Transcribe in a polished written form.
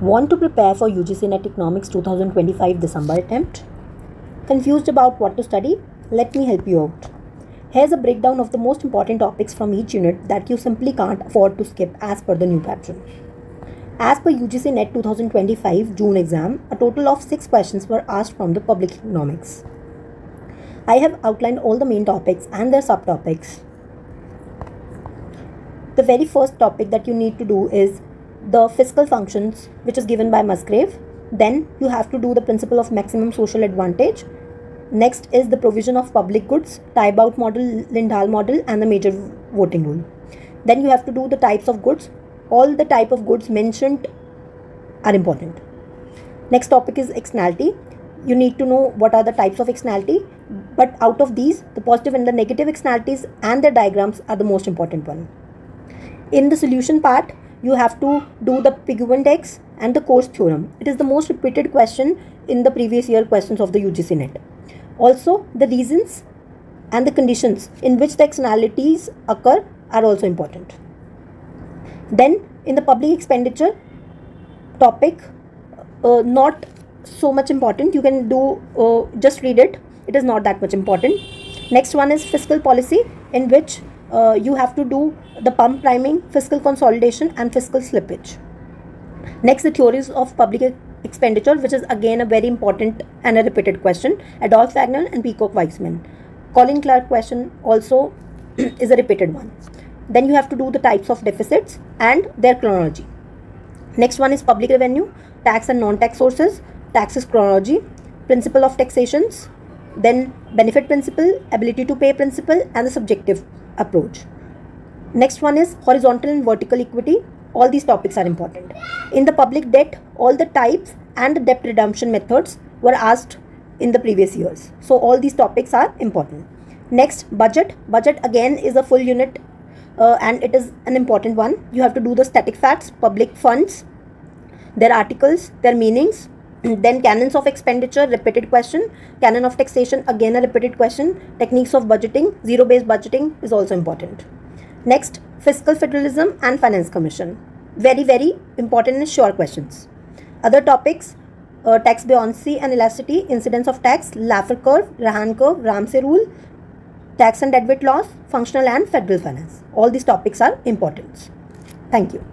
Want to prepare for UGC NET Economics 2025 December attempt? Confused about what to study? Let me help you out. Here's a breakdown of the most important topics from each unit that you simply can't afford to skip as per the new pattern. As per UGC NET 2025 June exam, a total of 6 questions were asked from the public economics. I have outlined all the main topics and their subtopics. The very first topic that you need to do is the fiscal functions, which is given by Musgrave. Then you have to do the principle of maximum social advantage. Next is the provision of public goods, Tybalt model, Lindahl model, and the major voting rule. Then you have to do the types of goods. All the type of goods mentioned are important. Next topic is externality. You need to know what are the types of externality, but out of these, the positive and the negative externalities and their diagrams are the most important one. In the solution part, you have to do the Pigou index and the course theorem. It is the most repeated question in the previous year questions of the UGC NET. Also, the reasons and the conditions in which the externalities occur are also important. Then, in the public expenditure topic, not so much important. You can do, just read it. It is not that much important. Next one is fiscal policy, in which you have to do the pump priming, fiscal consolidation, and fiscal slippage. Next, the theories of public expenditure, which is again a very important and a repeated question. Adolph Wagner and Peacock Weissman. Colin Clark question also is a repeated one. Then you have to do the types of deficits and their chronology. Next one is public revenue, tax and non-tax sources, taxes chronology, principle of taxations, then benefit principle, ability to pay principle, and the subjective approach. Next one is horizontal and vertical equity. All these topics are important. In the public debt, all the types and the debt redemption methods were asked in the previous years. So all these topics are important. Next, budget. Budget again is a full unit and it is an important one. You have to do the static facts, public funds, their articles, their meanings. Then canons of expenditure, repeated question. Canon of taxation, again a repeated question. Techniques of budgeting, zero-based budgeting is also important. Next, fiscal federalism and finance commission. Very, very important and sure questions. Other topics, tax buoyancy and elasticity, incidence of tax, Laffer curve, Rahan curve, Ramsey rule, tax and deadweight laws, functional and federal finance. All these topics are important. Thank you.